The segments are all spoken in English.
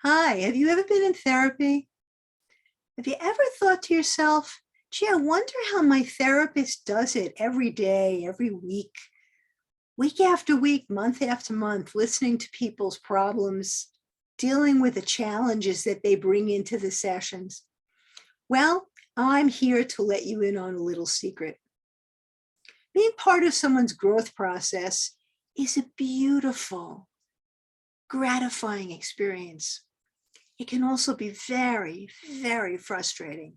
Hi, have you ever been in therapy? Have you ever thought to yourself, gee, I wonder how my therapist does it every day, every week after week, month after month, listening to people's problems, dealing with the challenges that they bring into the sessions? Well, I'm here to let you in on a little secret. Being part of someone's growth process is a beautiful, gratifying experience. It can also be very, very frustrating.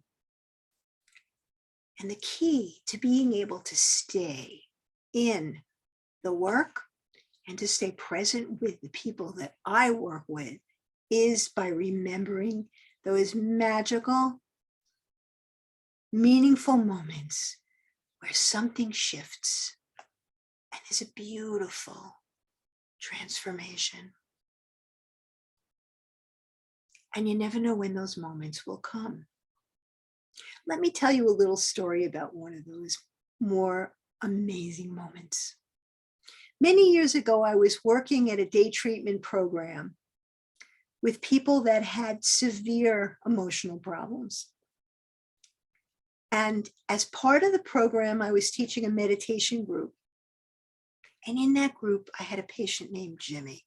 And the key to being able to stay in the work and to stay present with the people that I work with is by remembering those magical, meaningful moments where something shifts and there's a beautiful transformation. And you never know when those moments will come. Let me tell you a little story about one of those more amazing moments. Many years ago, I was working at a day treatment program with people that had severe emotional problems. And as part of the program, I was teaching a meditation group. And in that group, I had a patient named Jimmy.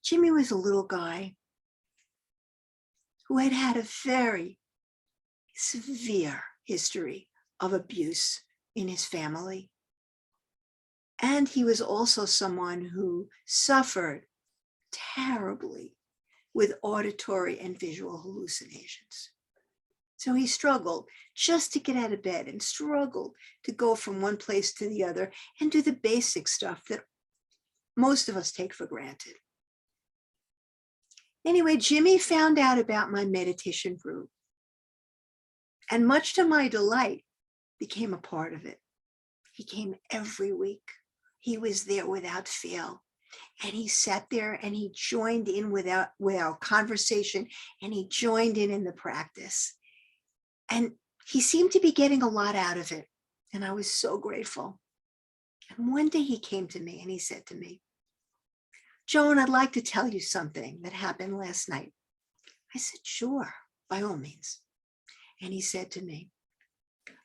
Jimmy was a little guy who had had a very severe history of abuse in his family. And he was also someone who suffered terribly with auditory and visual hallucinations. So he struggled just to get out of bed and struggled to go from one place to the other and do the basic stuff that most of us take for granted. Anyway, Jimmy found out about my meditation group and much to my delight, became a part of it. He came every week. He was there without fail. And he sat there and he joined in with our conversation and he joined in the practice. And he seemed to be getting a lot out of it. And I was so grateful. And one day he came to me and he said to me, Joan, I'd like to tell you something that happened last night. I said, sure, by all means. And he said to me,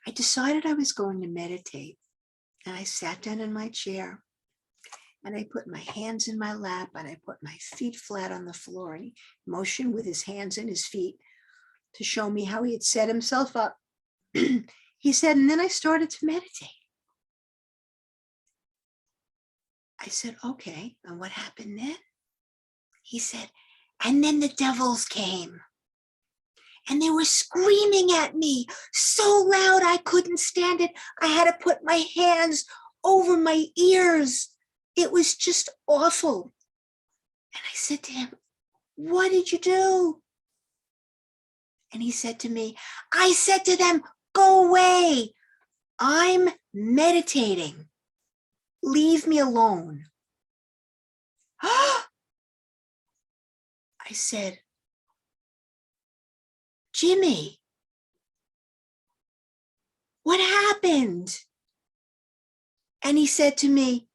I decided I was going to meditate. And I sat down in my chair and I put my hands in my lap and I put my feet flat on the floor. And he motioned with his hands and his feet to show me how he had set himself up. He said, and then I started to meditate. I said, okay, and what happened then? He said, and then the devils came. And they were screaming at me so loud I couldn't stand it. I had to put my hands over my ears. It was just awful. And I said to him, what did you do? And he said to me, I said to them, go away. I'm meditating. Leave me alone. I said, Jimmy, what happened? And he said to me,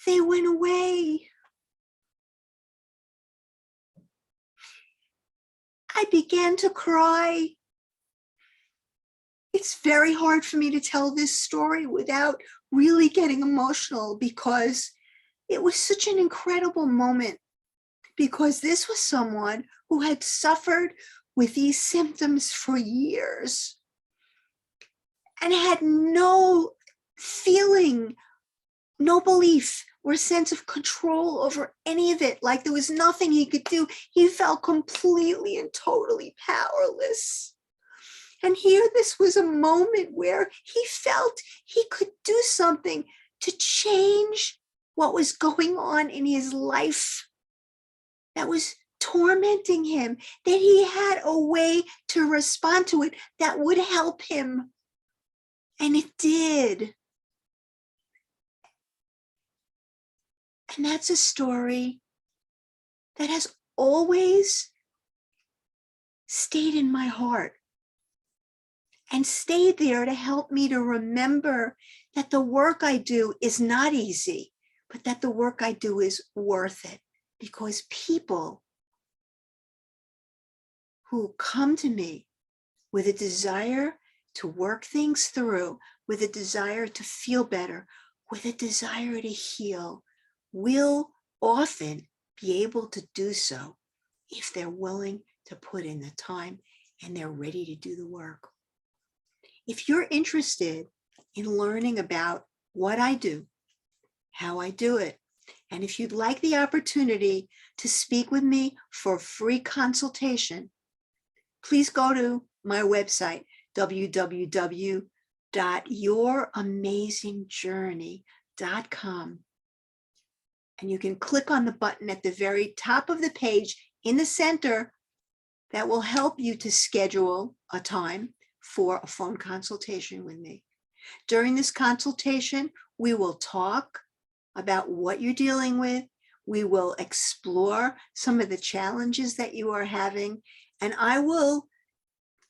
they went away. I began to cry. It's very hard for me to tell this story without really getting emotional because it was such an incredible moment. Because this was someone who had suffered with these symptoms for years and had no feeling, no belief or sense of control over any of it. Like there was nothing he could do. He felt completely and totally powerless. And here this was a moment where he felt he could do something to change what was going on in his life that was tormenting him, that he had a way to respond to it that would help him. And it did. And that's a story that has always stayed in my heart and stayed there to help me to remember that the work I do is not easy, but that the work I do is worth it because people who come to me with a desire to work things through, with a desire to feel better, with a desire to heal, will often be able to do so if they're willing to put in the time and they're ready to do the work. If you're interested in learning about what I do, how I do it, and if you'd like the opportunity to speak with me for a free consultation, please go to my website, www.youramazingjourney.com. And you can click on the button at the very top of the page in the center that will help you to schedule a time for a phone consultation with me. During this consultation, we will talk about what you're dealing with. We will explore some of the challenges that you are having, and I will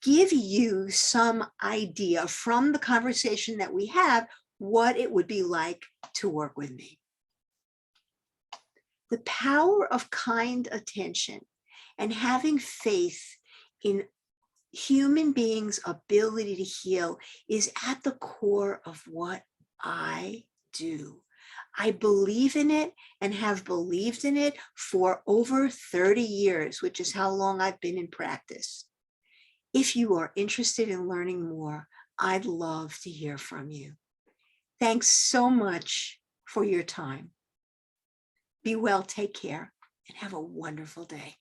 give you some idea from the conversation that we have what it would be like to work with me. The power of kind attention and having faith in human beings' ability to heal is at the core of what I do. I believe in it and have believed in it for over 30 years, which is how long I've been in practice. If you are interested in learning more, I'd love to hear from you. Thanks so much for your time. Be well, take care, and have a wonderful day.